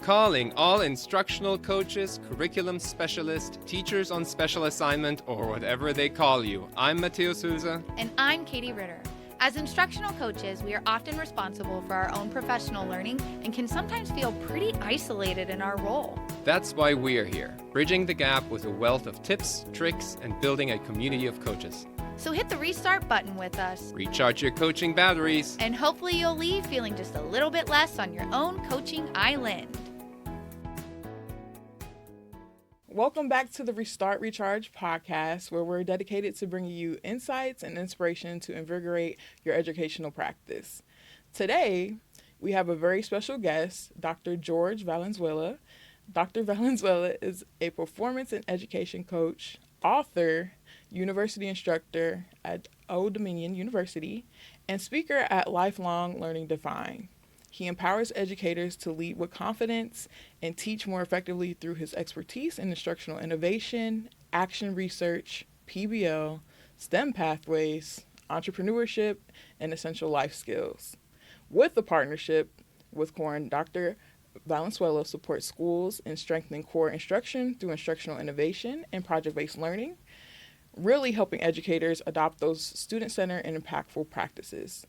Calling all instructional coaches, curriculum specialists, teachers on special assignment, or whatever they call you. I'm Matteo Souza. And I'm Katie Ritter. As instructional coaches, we are often responsible for our own professional learning and can sometimes feel pretty isolated in our role. That's why we're here, bridging the gap with a wealth of tips, tricks, and building a community of coaches. So hit the restart button with us. Recharge your coaching batteries. And hopefully you'll leave feeling just a little bit less on your own coaching island. Welcome back to the Restart Recharge podcast, where we're dedicated to bringing you insights and inspiration to invigorate your educational practice. Today, we have a very special guest, Dr. Jorge Valenzuela. Dr. Valenzuela is a performance and education coach, author, university instructor at Old Dominion University, and speaker at Lifelong Learning Defined. He empowers educators to lead with confidence and teach more effectively through his expertise in instructional innovation, action research, PBL, STEM pathways, entrepreneurship, and essential life skills. With the partnership with Corwin, Dr. Valenzuela supports schools in strengthening core instruction through instructional innovation and project-based learning, really helping educators adopt those student-centered and impactful practices.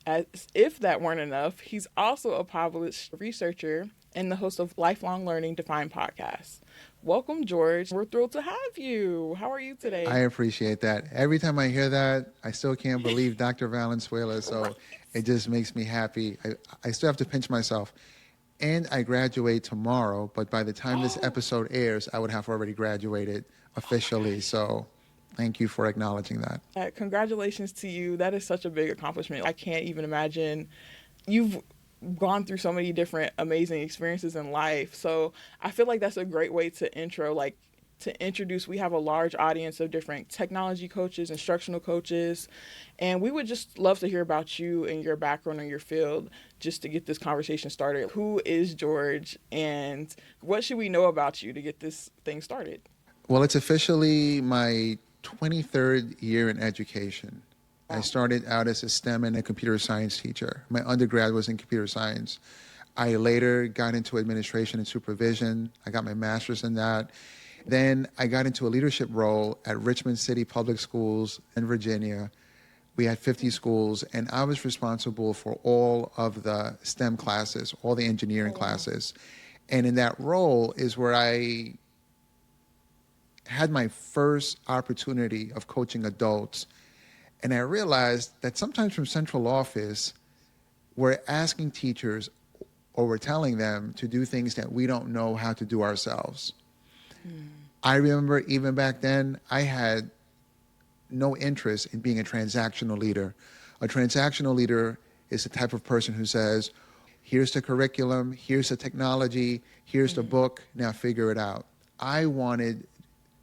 As if that weren't enough, he's also a published researcher and the host of Lifelong Learning Defined podcast. Welcome, Jorge. We're thrilled to have you. How are you today? I appreciate that. Every time I hear that, I still can't believe Dr. Valenzuela, so it just makes me happy. I still have to pinch myself. And I graduate tomorrow, but by the time this episode airs, I would have already graduated officially, so thank you for acknowledging that. Congratulations to you. That is such a big accomplishment. I can't even imagine. You've gone through so many different amazing experiences in life. So I feel like that's a great way to introduce. We have a large audience of different technology coaches, instructional coaches, and we would just love to hear about you and your background in your field just to get this conversation started. Who is Jorge, and what should we know about you to get this thing started? Well, it's officially my 23rd year in education. I started out as a STEM and a computer science teacher. My undergrad was in computer science. I later got into administration and supervision. I got my master's in that. Then I got into a leadership role at Richmond City Public Schools in Virginia. We had 50 schools, and I was responsible for all of the STEM classes, all the engineering classes. And in that role is where I had my first opportunity of coaching adults. And I realized that sometimes from central office, we're asking teachers or we're telling them to do things that we don't know how to do ourselves. I remember even back then, I had no interest in being a transactional leader. A transactional leader is the type of person who says, here's the curriculum, here's the technology, here's the book, now figure it out. I wanted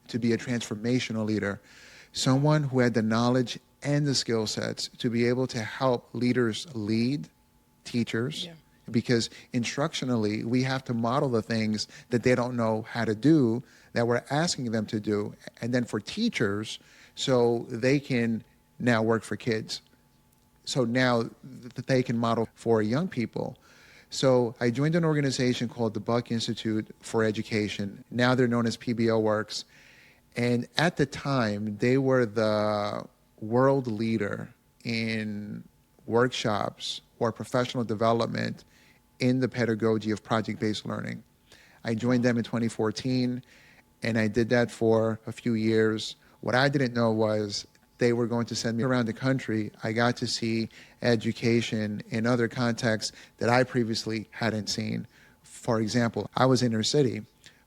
to be a transformational leader, someone who had the knowledge and the skill sets to be able to help leaders lead teachers, because instructionally, we have to model the things that they don't know how to do, that we're asking them to do, and then for teachers, so they can now work for kids. So now that they can model for young people. So I joined an organization called the Buck Institute for Education. Now they're known as PBL Works. And at the time, they were the world leader in workshops or professional development in the pedagogy of project-based learning. I joined them in 2014, and I did that for a few years. What I didn't know was they were going to send me around the country. I got to see education in other contexts that I previously hadn't seen. For example, I was inner city,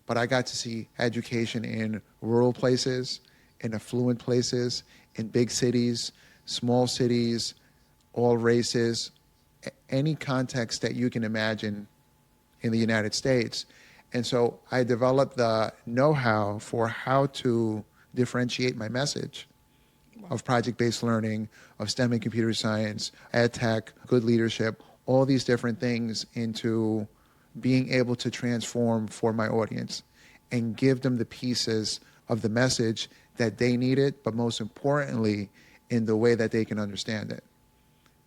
but I got to see education in rural places, in affluent places, in big cities, small cities, all races, any context that you can imagine in the United States. And so I developed the know-how for how to differentiate my message of project-based learning, of STEM and computer science, ed tech, good leadership, all these different things into being able to transform for my audience and give them the pieces of the message that they needed, but most importantly, in the way that they can understand it.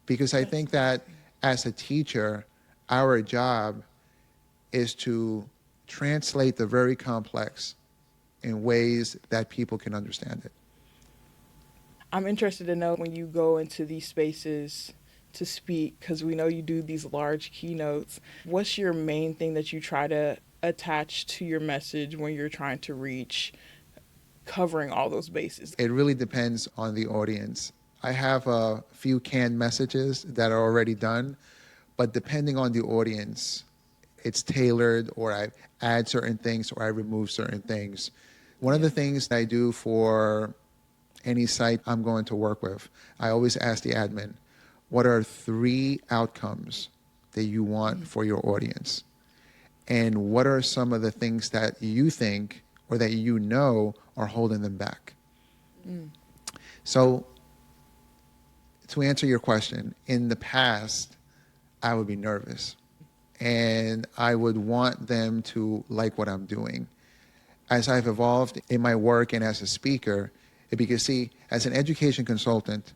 Because I think that as a teacher, our job is to translate the very complex in ways that people can understand it. I'm interested to know when you go into these spaces to speak, because we know you do these large keynotes, what's your main thing that you try to attach to your message when you're trying to reach covering all those bases? It really depends on the audience. I have a few canned messages that are already done, but depending on the audience, it's tailored, or I add certain things or I remove certain things. One of the things I do for any site I'm going to work with, I always ask the admin, what are 3 outcomes that you want for your audience? And what are some of the things that you think or that you know are holding them back? So to answer your question, in the past, I would be nervous and I would want them to like what I'm doing. As I've evolved in my work and as a speaker, because see, as an education consultant,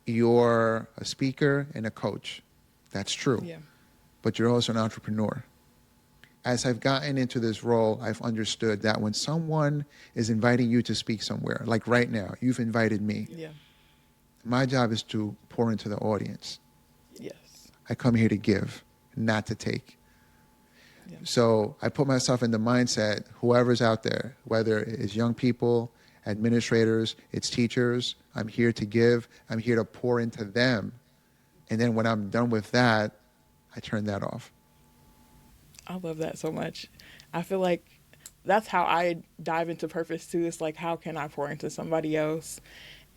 you're a speaker and a coach. That's true. Yeah. But you're also an entrepreneur. As I've gotten into this role, I've understood that when someone is inviting you to speak somewhere, like right now, you've invited me. Yeah. My job is to pour into the audience. Yes. I come here to give, not to take. Yeah. So I put myself in the mindset, whoever's out there, whether it's young people, administrators, it's teachers, I'm here to give, I'm here to pour into them. And then when I'm done with that, I turn that off. I love that so much. I feel like that's how I dive into purpose too. It's like, how can I pour into somebody else?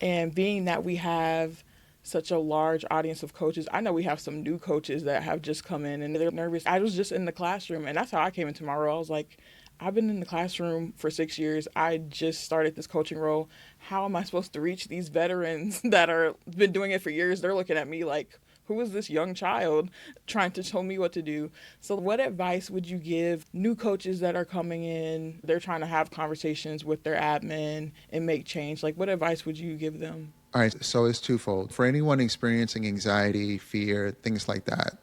And being that we have such a large audience of coaches, I know we have some new coaches that have just come in and they're nervous. I was just in the classroom, and that's how I came into my role. I was like, I've been in the classroom for 6 years. I just started this coaching role. How am I supposed to reach these veterans that are been doing it for years? They're looking at me like, who is this young child trying to tell me what to do? So what advice would you give new coaches that are coming in? They're trying to have conversations with their admin and make change. Like, what advice would you give them? All right, so it's twofold. For anyone experiencing anxiety, fear, things like that,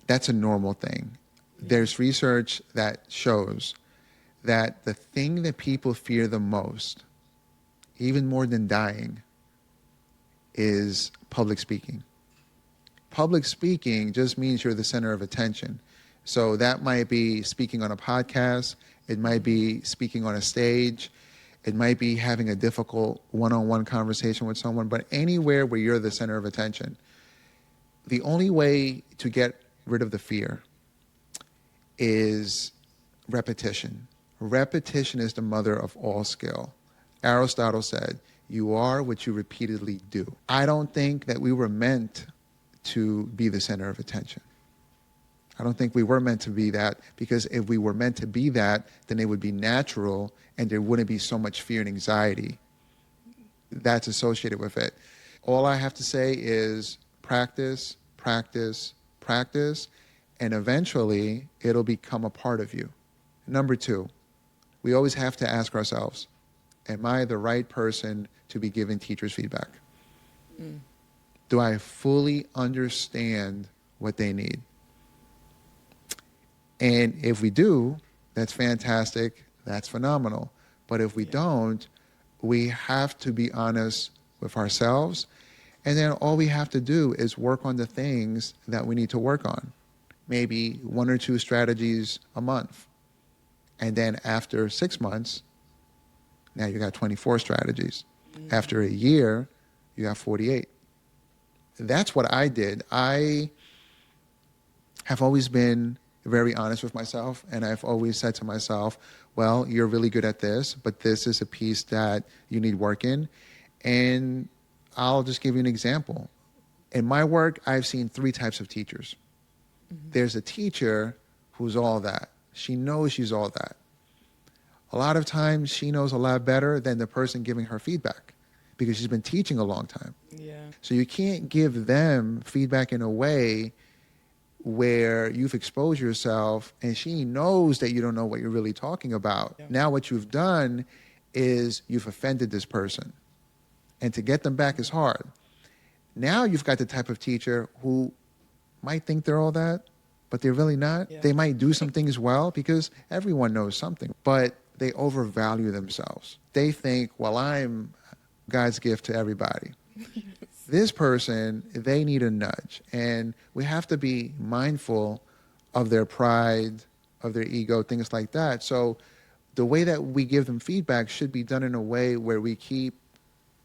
that's a normal thing. There's research that shows that the thing that people fear the most, even more than dying, is public speaking. Public speaking just means you're the center of attention. So that might be speaking on a podcast, it might be speaking on a stage, it might be having a difficult one-on-one conversation with someone, but anywhere where you're the center of attention. The only way to get rid of the fear is repetition. Repetition is the mother of all skill. Aristotle said, you are what you repeatedly do. I don't think that we were meant to be the center of attention. I don't think we were meant to be that, because if we were meant to be that, then it would be natural and there wouldn't be so much fear and anxiety that's associated with it. All I have to say is practice, practice, practice, and eventually it'll become a part of you. Number 2, we always have to ask ourselves, am I the right person to be giving teachers feedback? Do I fully understand what they need? And if we do, that's fantastic, that's phenomenal. But if we don't, we have to be honest with ourselves. And then all we have to do is work on the things that we need to work on. Maybe 1 or 2 strategies a month. And then after 6 months, now you got 24 strategies. After a year, you got 48. That's what I did. I have always been very honest with myself, and I've always said to myself, well, you're really good at this, but this is a piece that you need work in. And I'll just give you an example. In my work, I've seen 3 types of teachers. There's a teacher who's all that. She knows she's all that. A lot of times she knows a lot better than the person giving her feedback because she's been teaching a long time. Yeah. So you can't give them feedback in a way where you've exposed yourself and she knows that you don't know what you're really talking about. Yeah. Now what you've done is you've offended this person. And to get them back is hard. Now you've got the type of teacher who might think they're all that, but they're really not. Yeah. They might do some things well because everyone knows something, but they overvalue themselves. They think, well, I'm God's gift to everybody. This person, they need a nudge. And we have to be mindful of their pride, of their ego, things like that. So the way that we give them feedback should be done in a way where we keep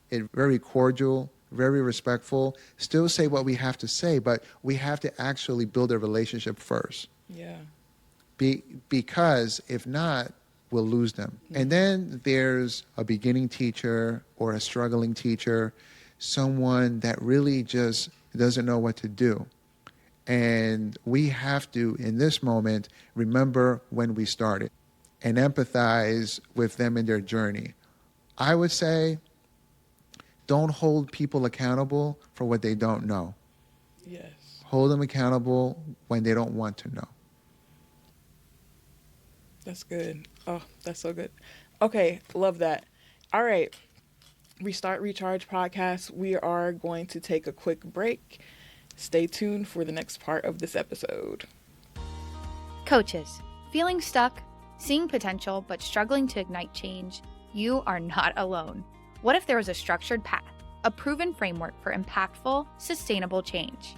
it very cordial, very respectful, still say what we have to say, but we have to actually build a relationship first. Yeah. Because if not, we'll lose them. And then there's a beginning teacher or a struggling teacher, someone that really just doesn't know what to do. And we have to, in this moment, remember when we started and empathize with them in their journey. I would say, don't hold people accountable for what they don't know. Yes. Hold them accountable when they don't want to know. That's good. Oh, that's so good. Okay, love that. All right. Restart Recharge podcast. We are going to take a quick break. Stay tuned for the next part of this episode. Coaches, feeling stuck, seeing potential, but struggling to ignite change? You are not alone. What if there was a structured path, a proven framework for impactful, sustainable change?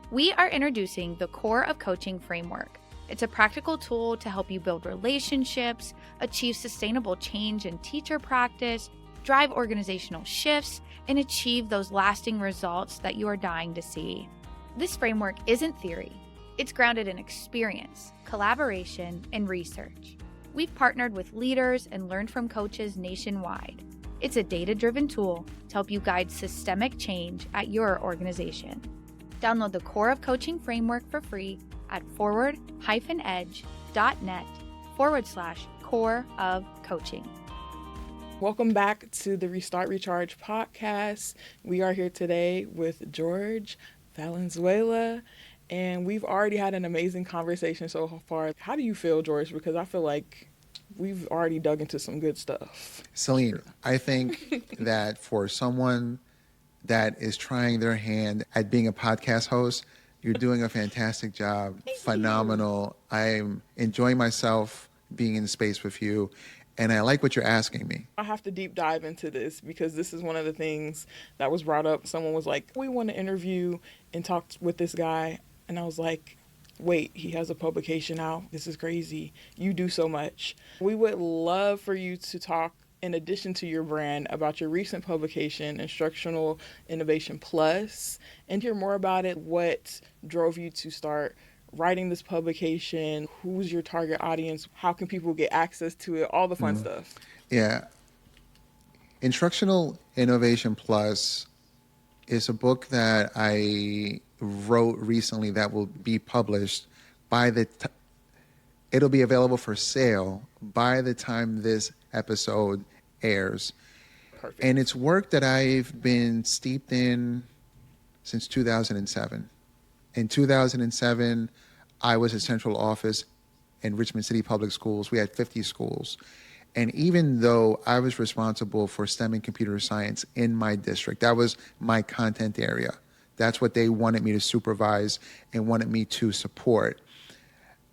We are introducing the Core of Coaching framework. It's a practical tool to help you build relationships, achieve sustainable change in teacher practice, drive organizational shifts, and achieve those lasting results that you are dying to see. This framework isn't theory. It's grounded in experience, collaboration, and research. We've partnered with leaders and learned from coaches nationwide. It's a data-driven tool to help you guide systemic change at your organization. Download the Core of Coaching framework for free at forward-edge.net/core of coaching. Welcome back to the Restart Recharge podcast. We are here today with Jorge Valenzuela, and we've already had an amazing conversation so far. How do you feel, Jorge? Because I feel like we've already dug into some good stuff. Celine, I think that for someone that is trying their hand at being a podcast host, you're doing a fantastic job. Phenomenal. I'm enjoying myself being in space with you, and I like what you're asking me. I have to deep dive into this because this is one of the things that was brought up. Someone was like, we want to interview and talk with this guy. And I was like, wait, he has a publication out. This is crazy. You do so much. We would love for you to talk, in addition to your brand, about your recent publication, Instructional Innovation Plus, and hear more about it. What drove you to start writing this publication? Who's your target audience? How can people get access to it? All the fun stuff. Yeah. Instructional Innovation Plus is a book that I wrote recently that will be published by it'll be available for sale by the time this episode airs. Perfect. And it's work that I've been steeped in since 2007. In 2007, I was at central office in Richmond City Public Schools. We had 50 schools. And even though I was responsible for STEM and computer science in my district, that was my content area. That's what they wanted me to supervise and wanted me to support.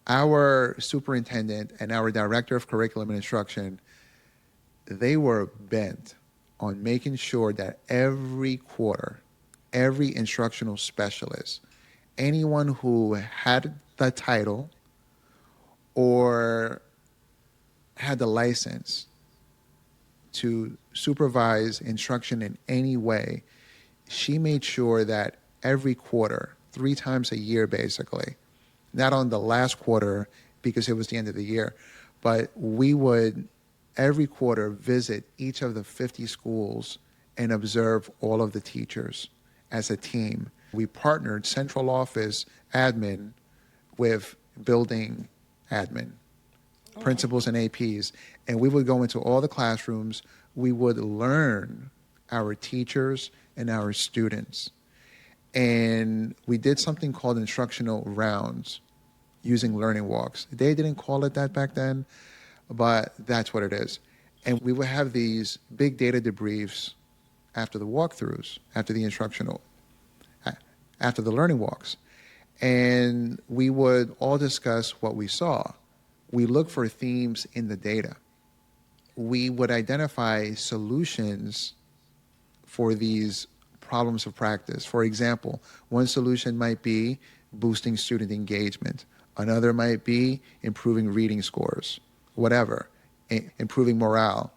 Our superintendent and our director of curriculum and instruction, they were bent on making sure that every quarter, every instructional specialist, anyone who had the title or had the license to supervise instruction in any way, she made sure that every quarter, 3 times a year basically, not on the last quarter because it was the end of the year, but we would every quarter visit each of the 50 schools and observe all of the teachers as a team. We partnered central office admin with building admin, principals and APs, and we would go into all the classrooms. We would learn our teachers and our students. And we did something called instructional rounds using learning walks. They didn't call it that back then, but that's what it is. And we would have these big data debriefs after the walkthroughs, after the learning walks. And we would all discuss what we saw. We look for themes in the data. We would identify solutions for these problems of practice. For example, one solution might be boosting student engagement. Another might be improving reading scores, whatever, improving morale.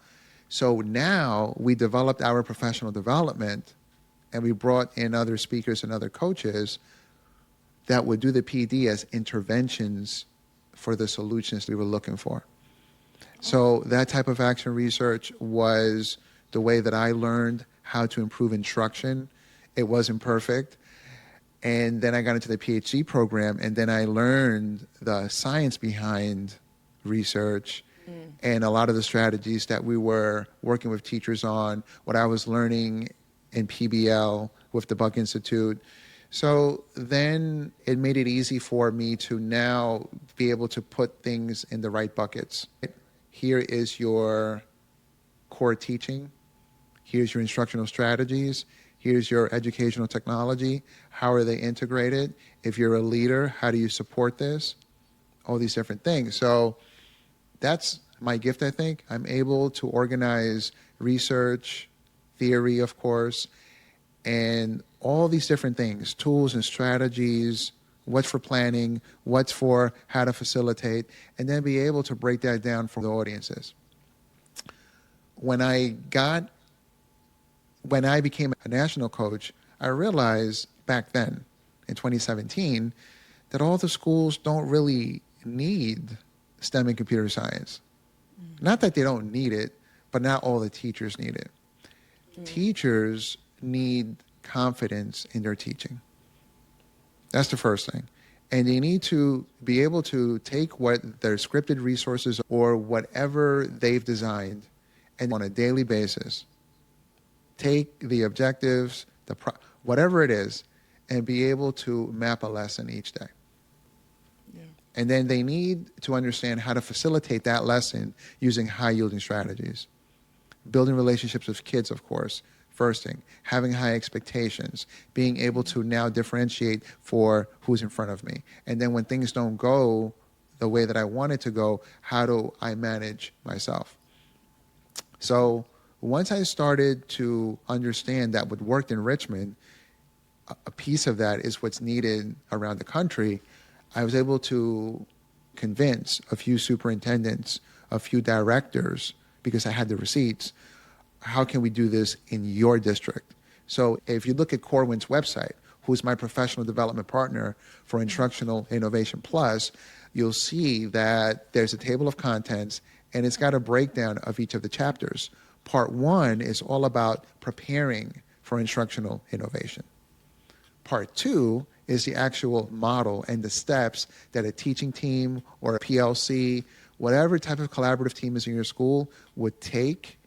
So now we developed our professional development, and we brought in other speakers and other coaches that would do the PD as interventions for the solutions we were looking for. So that type of action research was the way that I learned how to improve instruction. It wasn't perfect. And then I got into the PhD program, and then I learned the science behind research and a lot of the strategies that we were working with teachers on, what I was learning in PBL with the Buck Institute. So then it made it easy for me to now be able to put things in the right buckets. Here is your core teaching. Here's your instructional strategies. Here's your educational technology. How are they integrated? If you're a leader, how do you support this? All these different things. So that's my gift, I think. I'm able to organize research, theory, of course, and all these different things, tools and strategies, what's for planning, what's for how to facilitate, and then be able to break that down for the audiences. When I became a national coach, I realized back then, in 2017, that all the schools don't really need STEM and computer science. Not that they don't need it, but not all the teachers need it. Teachers need confidence in their teaching. That's the first thing. And they need to be able to take what their scripted resources or whatever they've designed, and on a daily basis, take the objectives, whatever it is, and be able to map a lesson each day. Yeah. And then they need to understand how to facilitate that lesson using high-yielding strategies. Building relationships with kids, of course, first thing. Having high expectations. Being able to now differentiate for who's in front of me. And then when things don't go the way that I want it to go, how do I manage myself? So once I started to understand that what worked in Richmond, a piece of that is what's needed around the country, I was able to convince a few superintendents, a few directors, because I had the receipts, how can we do this in your district? So if you look at Corwin's website, who's my professional development partner for Instructional Innovation Plus, you'll see that there's a table of contents, and it's got a breakdown of each of the chapters. Part 1 is all about preparing for instructional innovation. Part 2 is the actual model and the steps that a teaching team or a PLC, whatever type of collaborative team is in your school, would take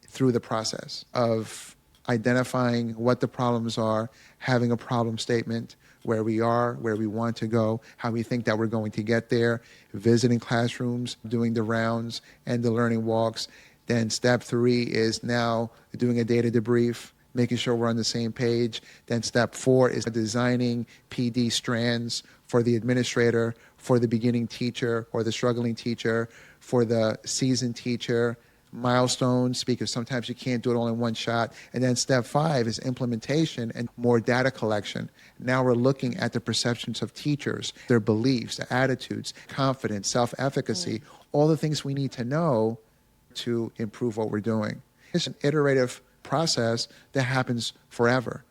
through the process of identifying what the problems are, having a problem statement, where we are, where we want to go, how we think that we're going to get there, visiting classrooms, doing the rounds and the learning walks. Then step 3 is now doing a data debrief, making sure we're on the same page. Then step 4 is designing PD strands for the administrator, for the beginning teacher or the struggling teacher, for the seasoned teacher, milestones, because sometimes you can't do it all in one shot. And then step 5 is implementation and more data collection. Now we're looking at the perceptions of teachers, their beliefs, their attitudes, confidence, self-efficacy, all the things we need to know to improve what we're doing. It's an iterative process that happens forever,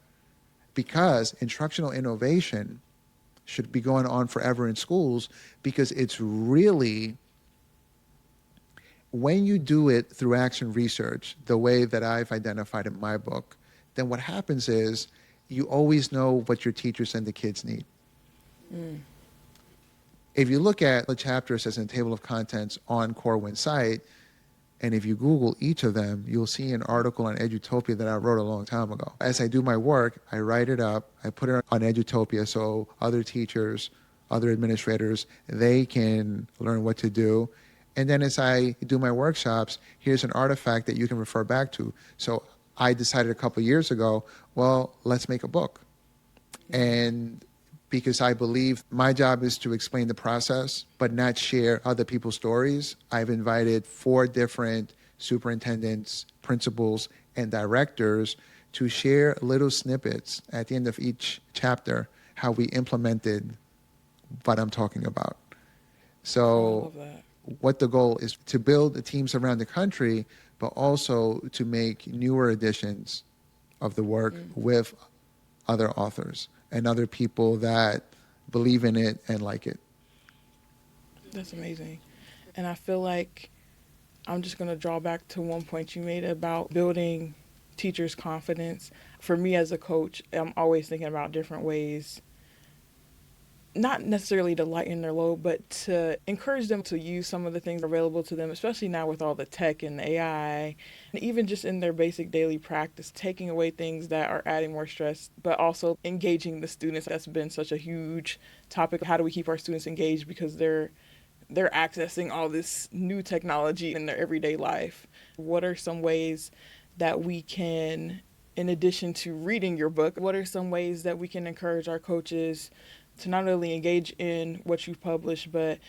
because instructional innovation should be going on forever in schools, because it's really, when you do it through action research, the way that I've identified in my book, then what happens is you always know what your teachers and the kids need. If you look at the chapters as in a table of contents on Corwin's site, and if you Google each of them, you'll see an article on Edutopia that I wrote a long time ago. As I do my work, I write it up, I put it on Edutopia so other teachers, other administrators, they can learn what to do. And then as I do my workshops, here's an artifact that you can refer back to. So I decided a couple of years ago, well, let's make a book. And because I believe my job is to explain the process, but not share other people's stories. I've invited 4 different superintendents, principals, and directors to share little snippets at the end of each chapter, how we implemented what I'm talking about. I So love that. what the goal is to build the teams around the country, but also to make newer editions of the work with other authors and other people that believe in it and like it. That's amazing. And I feel like I'm just going to draw back to one point you made about building teachers' confidence. For me as a coach, I'm always thinking about different ways, not necessarily to lighten their load, but to encourage them to use some of the things available to them, especially now with all the tech and the AI, and even just in their basic daily practice, taking away things that are adding more stress, but also engaging the students. That's been such a huge topic. How do we keep our students engaged because they're accessing all this new technology in their everyday life? What are some ways that we can, in addition to reading your book, what are some ways that we can encourage our coaches to not only engage in what you've published, but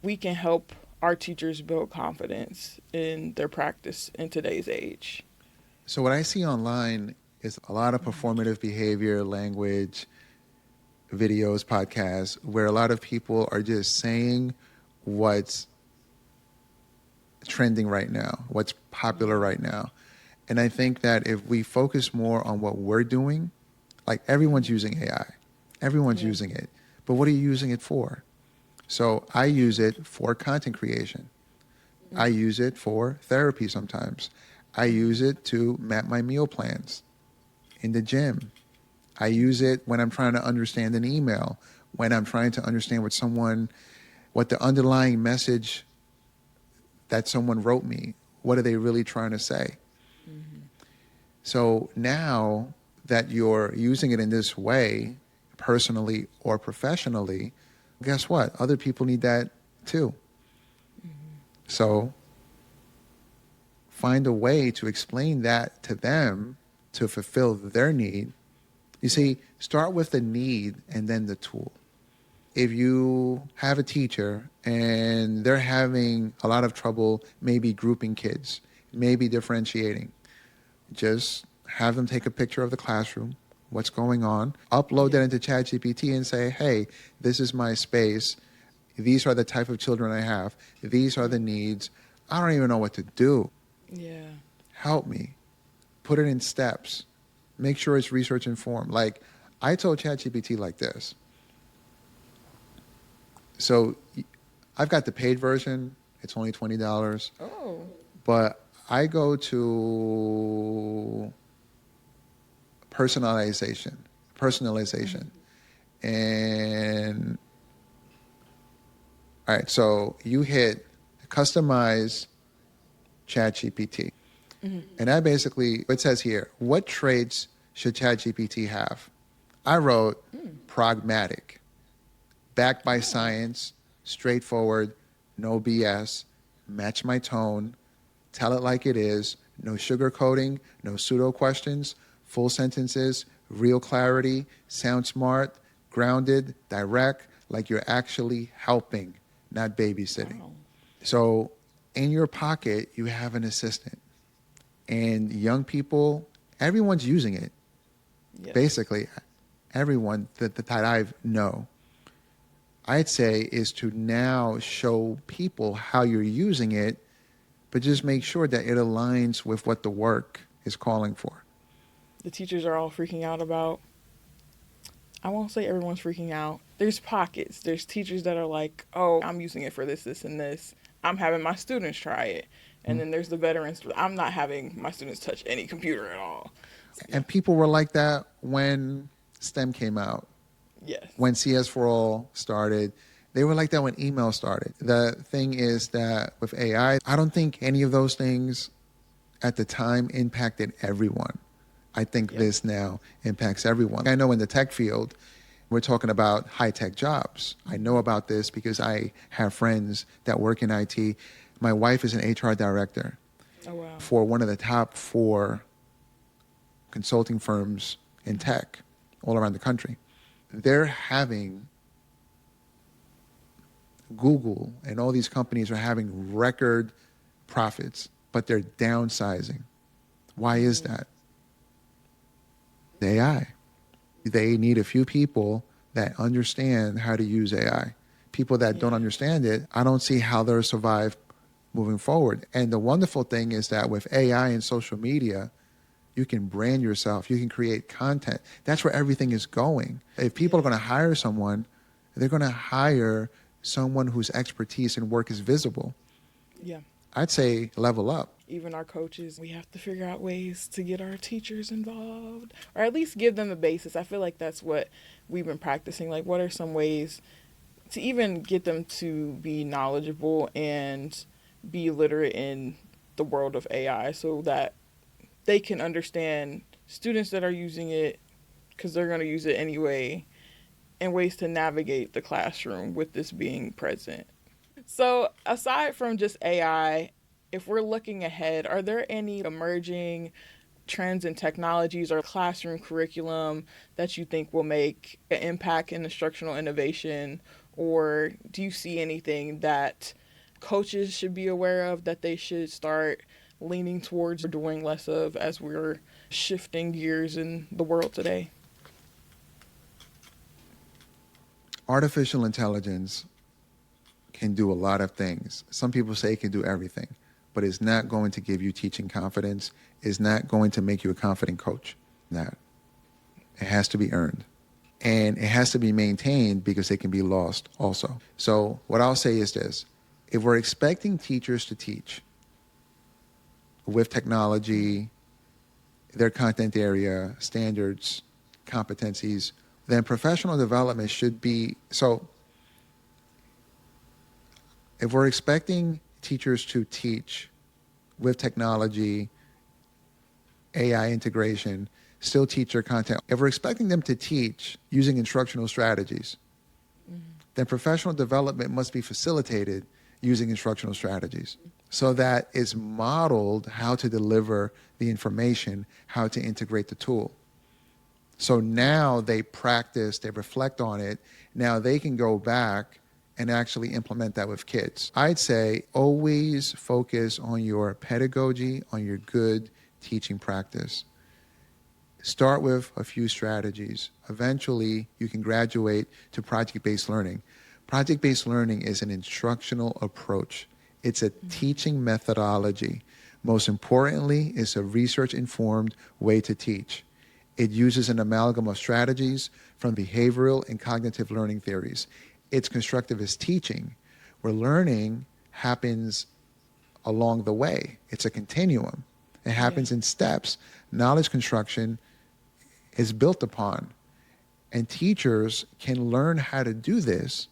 we can help our teachers build confidence in their practice in today's age? So what I see online is a lot of performative behavior, language, videos, podcasts, where a lot of people are just saying what's trending right now, what's popular right now. And I think that if we focus more on what we're doing, like everyone's using AI, everyone's using it, but what are you using it for? So I use it for content creation. I use it for therapy sometimes. I use it to map my meal plans in the gym. I use it when I'm trying to understand an email, when I'm trying to understand what the underlying message that someone wrote me, what are they really trying to say? So now that you're using it in this way, personally or professionally, guess what? Other people need that too. So find a way to explain that to them to fulfill their need. You see, start with the need and then the tool. If you have a teacher and they're having a lot of trouble maybe grouping kids, maybe differentiating, just have them take a picture of the classroom, what's going on, upload that into ChatGPT and say, hey, this is my space. These are the type of children I have. These are the needs. I don't even know what to do. Yeah. Help me. Put it in steps. Make sure it's research informed. Like I told ChatGPT like this. So I've got the paid version. It's only $20. Oh. But I go to personalization. And all right, so you hit customize ChatGPT. And I basically, it says here, what traits should ChatGPT have? I wrote pragmatic, backed by science, straightforward, no BS, match my tone, tell it like it is, no sugarcoating, no pseudo questions, full sentences, real clarity, sound smart, grounded, direct, like you're actually helping, not babysitting. Wow. So in your pocket, you have an assistant. And young people, everyone's using it. Yes. Basically, everyone that I know, I'd say, is to now show people how you're using it, but just make sure that it aligns with what the work is calling for. The teachers are all freaking out about, I won't say everyone's freaking out. There's pockets. There's teachers that are like, oh, I'm using it for this, this, and this. I'm having my students try it. And then there's the veterans. I'm not having my students touch any computer at all. And people were like that when STEM came out. Yes. When CS for All started, they were like that when email started. The thing is that with AI, I don't think any of those things at the time impacted everyone. I think this now impacts everyone. I know in the tech field, we're talking about high-tech jobs. I know about this because I have friends that work in IT. My wife is an HR director for one of the top 4 consulting firms in tech all around the country. they're having Google and all these companies are having record profits, but they're downsizing. Why is that? The AI. They need a few people that understand how to use AI. People that don't understand it, I don't see how they'll survive moving forward. And the wonderful thing is that with AI and social media, you can brand yourself, you can create content. That's where everything is going. If people are going to hire someone, they're going to hire someone whose expertise and work is visible. Yeah. I'd say level up. Even our coaches, we have to figure out ways to get our teachers involved, or at least give them the basis. I feel like that's what we've been practicing. Like, what are some ways to even get them to be knowledgeable and be literate in the world of AI so that they can understand students that are using it, because they're going to use it anyway, and ways to navigate the classroom with this being present. So aside from just AI, if we're looking ahead, are there any emerging trends and technologies or classroom curriculum that you think will make an impact in instructional innovation? Or do you see anything that coaches should be aware of that they should start leaning towards or doing less of as we're shifting gears in the world today? Artificial intelligence can do a lot of things. Some people say it can do everything, but it's not going to give you teaching confidence. It's not going to make you a confident coach. That it has to be earned. And it has to be maintained because it can be lost also. So what I'll say is this. If we're expecting teachers to teach with technology, their content area, standards, competencies, then professional development should be, so if we're expecting teachers to teach with technology, AI integration, still teach their content, if we're expecting them to teach using instructional strategies, then professional development must be facilitated using instructional strategies so that it's modeled how to deliver the information, how to integrate the tool. So now they practice, they reflect on it. Now they can go back and actually implement that with kids. I'd say always focus on your pedagogy, on your good teaching practice. Start with a few strategies. Eventually, you can graduate to project-based learning. Project-based learning is an instructional approach. It's a teaching methodology. Most importantly, it's a research-informed way to teach. It uses an amalgam of strategies from behavioral and cognitive learning theories. It's constructivist teaching, where learning happens along the way. It's a continuum. It happens in steps. Knowledge construction is built upon. And teachers can learn how to do this,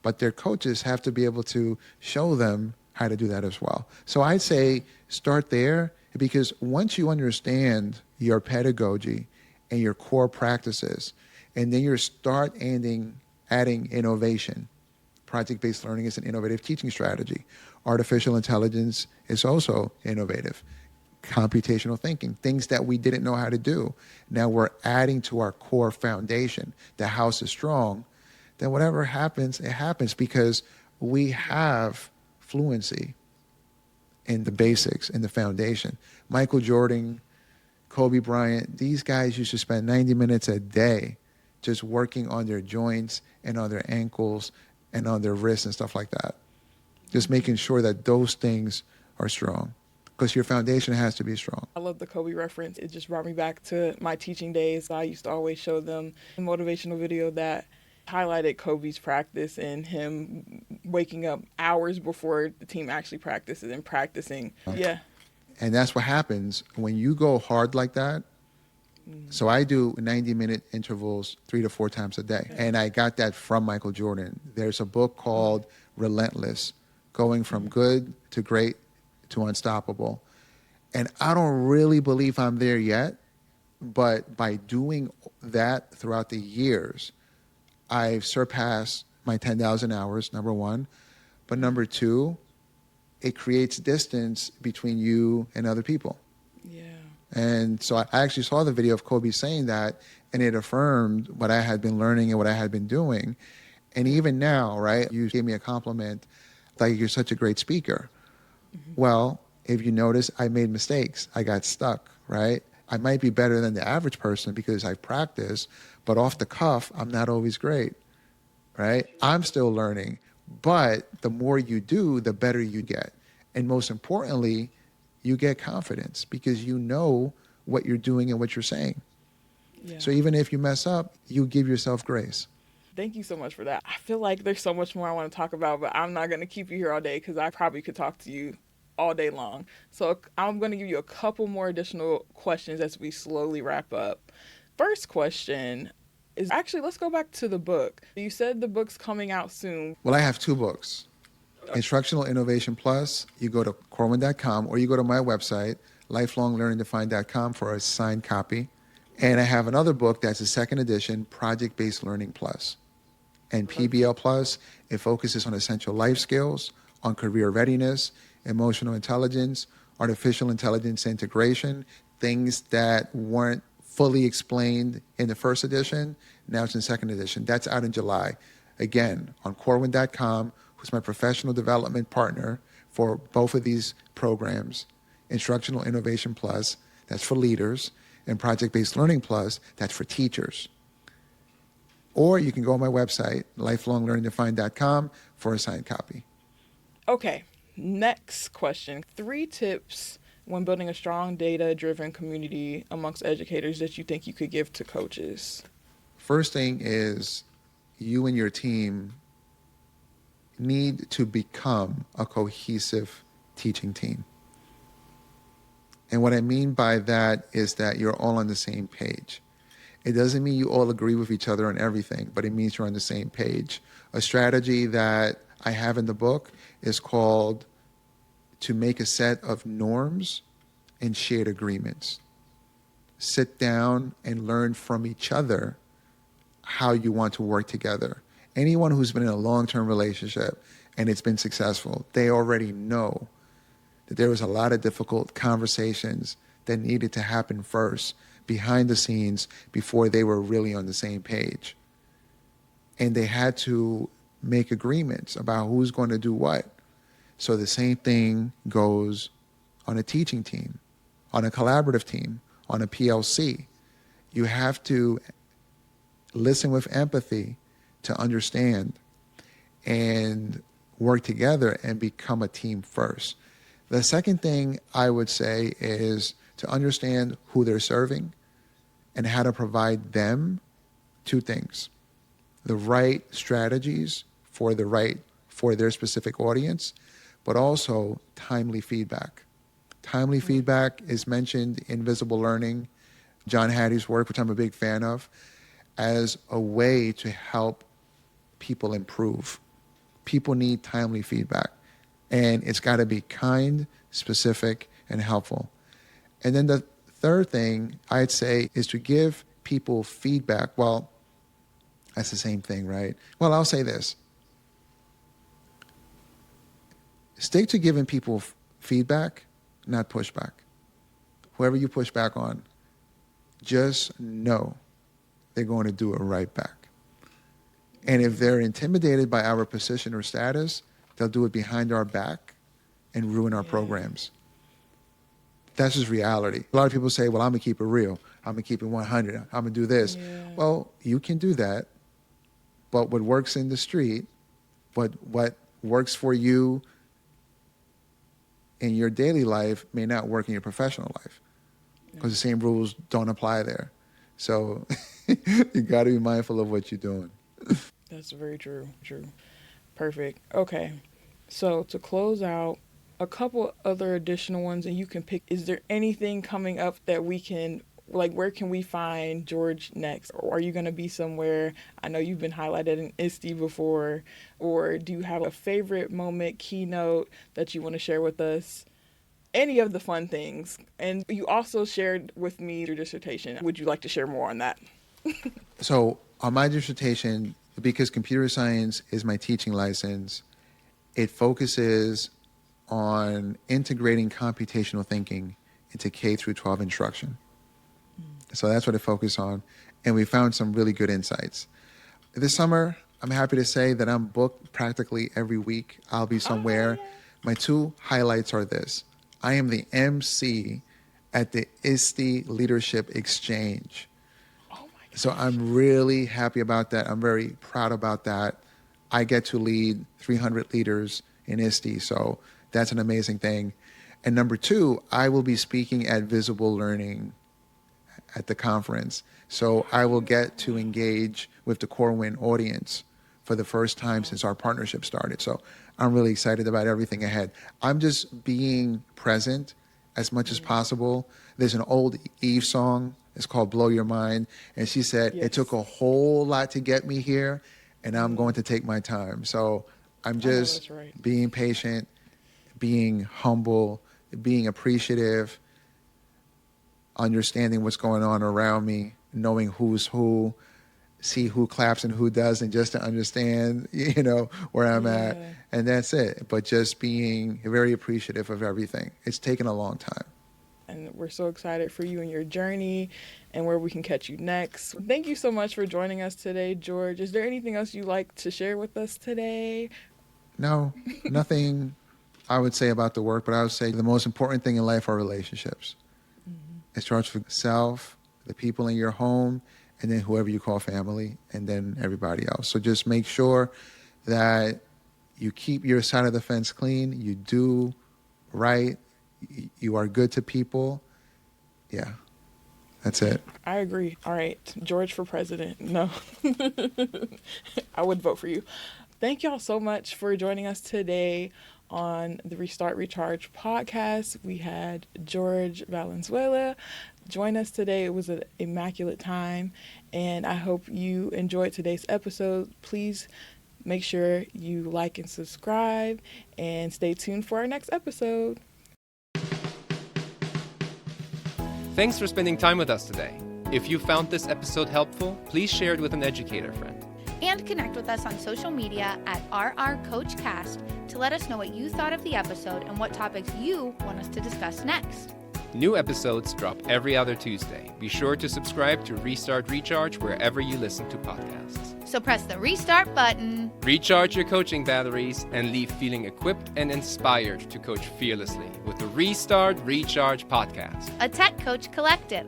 but their coaches have to be able to show them how to do that as well. So I'd say start there, because once you understand your pedagogy and your core practices, and then you start adding innovation. Project-based learning is an innovative teaching strategy. Artificial intelligence is also innovative. Computational thinking, things that we didn't know how to do. Now we're adding to our core foundation. The house is strong. Then whatever happens, it happens because we have fluency in the basics, in the foundation. Michael Jordan, Kobe Bryant, these guys used to spend 90 minutes a day just working on their joints and on their ankles and on their wrists and stuff like that. Just making sure that those things are strong, because your foundation has to be strong. I love the Kobe reference. It just brought me back to my teaching days. I used to always show them a motivational video that highlighted Kobe's practice and him waking up hours before the team actually practices and practicing. Yeah. And that's what happens when you go hard like that. So I do 90-minute intervals 3 to 4 times a day. And I got that from Michael Jordan. There's a book called Relentless, Going from Good to Great to Unstoppable. And I don't really believe I'm there yet, but by doing that throughout the years, I've surpassed my 10,000 hours, number one. But number two, it creates distance between you and other people. Yeah. And so I actually saw the video of Kobe saying that, And it affirmed what I had been learning and what I had been doing. And even now, right, you gave me a compliment, like you're such a great speaker. Well, if you notice, I made mistakes. I got stuck, right? I might be better than the average person because I've practiced, but off the cuff, I'm not always great, right? I'm still learning. But the more you do, the better you get. And most importantly, you get confidence because you know what you're doing and what you're saying. Yeah. So even if you mess up, you give yourself grace. Thank you so much for that. I feel like there's so much more I want to talk about, but I'm not going to keep you here all day because I probably could talk to you all day long. So I'm going to give you a couple more additional questions as we slowly wrap up. First question is actually, let's go back to the book. You said the book's coming out soon. Well, I have 2 books. Instructional Innovation Plus, you go to Corwin.com or you go to my website, lifelonglearningdefined.com for a signed copy. And I have another book that's a second edition, Project-Based Learning Plus. And PBL Plus, it focuses on essential life skills, on career readiness, emotional intelligence, artificial intelligence integration, things that weren't fully explained in the first edition. Now it's in second edition. That's out in July. Again, on Corwin.com, who's my professional development partner for both of these programs, Instructional Innovation Plus, that's for leaders, and Project-Based Learning Plus, that's for teachers. Or you can go on my website, lifelonglearningdefined.com, for a signed copy. Okay, next question. 3 tips when building a strong data-driven community amongst educators that you think you could give to coaches. First thing is you and your team need to become a cohesive teaching team. And what I mean by that is that you're all on the same page. It doesn't mean you all agree with each other on everything, but it means you're on the same page. A strategy that I have in the book is called to make a set of norms and shared agreements. Sit down and learn from each other how you want to work together. Anyone who's been in a long-term relationship and it's been successful, they already know that there was a lot of difficult conversations that needed to happen first, behind the scenes, before they were really on the same page. And they had to make agreements about who's going to do what. So the same thing goes on a teaching team, on a collaborative team, on a PLC. You have to listen with empathy to understand and work together and become a team first. The second thing I would say is to understand who they're serving and how to provide them 2 things: the right strategies for their specific audience, but also timely feedback. Timely feedback is mentioned in Visible Learning, John Hattie's work, which I'm a big fan of, as a way to help people improve. People need timely feedback, and it's got to be kind, specific, and helpful. And then the third thing I'd say is to give people feedback. Well, that's the same thing, right? Well, I'll say this. Stick to giving people feedback, not pushback. Whoever you push back on, just know they're going to do it right back. And if they're intimidated by our position or status, they'll do it behind our back and ruin our programs. That's just reality. A lot of people say, well, I'm going to keep it real. I'm going to keep it 100. I'm going to do this. Yeah. Well, you can do that. But what works in the street, what works for you in your daily life may not work in your professional life because the same rules don't apply there. So you got to be mindful of what you're doing. That's very true. True. Perfect. Okay. So to close out, a couple other additional ones, and you can pick. Is there anything coming up that we can, like, where can we find George next? Or are you going to be somewhere? I know you've been highlighted in ISTE before. Or do you have a favorite moment, keynote that you want to share with us? Any of the fun things. And you also shared with me your dissertation. Would you like to share more on that? So on my dissertation, because computer science is my teaching license, it focuses on integrating computational thinking into K through 12 instruction. So that's what it focuses on. and we found some really good insights. This summer, I'm happy to say that I'm booked practically every week. I'll be somewhere. My 2 highlights are this. I am the MC at the ISTE Leadership Exchange. So I'm really happy about that. I'm very proud about that. I get to lead 300 leaders in ISTE, so that's an amazing thing. And number 2, I will be speaking at Visible Learning at the conference. So I will get to engage with the Corwin audience for the first time since our partnership started. So I'm really excited about everything ahead. I'm just being present as much as possible. There's an old Eve song. It's called Blow Your Mind. And she said, It took a whole lot to get me here, and I'm going to take my time. So I'm just being patient, being humble, being appreciative, understanding what's going on around me, knowing who's who, see who claps and who doesn't, just to understand, where I'm at. And that's it. But just being very appreciative of everything. It's taken a long time. And we're so excited for you and your journey and where we can catch you next. Thank you so much for joining us today, George. Is there anything else you'd like to share with us today? No, nothing I would say about the work, but I would say the most important thing in life are relationships. It starts with self, the people in your home, and then whoever you call family, and then everybody else. So just make sure that you keep your side of the fence clean, you do right, you are good to people. Yeah, that's it. I agree. All right, George for president. No, I would vote for you. Thank y'all so much for joining us today on the Restart Recharge podcast. We had Jorge Valenzuela join us today. It was an immaculate time, and I hope you enjoyed today's episode. Please make sure you like and subscribe, and stay tuned for our next episode. Thanks for spending time with us today. If you found this episode helpful, please share it with an educator friend. And connect with us on social media at RRCoachCast to let us know what you thought of the episode and what topics you want us to discuss next. New episodes drop every other Tuesday. Be sure to subscribe to Restart Recharge wherever you listen to podcasts. So press the restart button, Recharge your coaching batteries, and leave feeling equipped and inspired to coach fearlessly with the Restart Recharge podcast. a Tech Coach collective.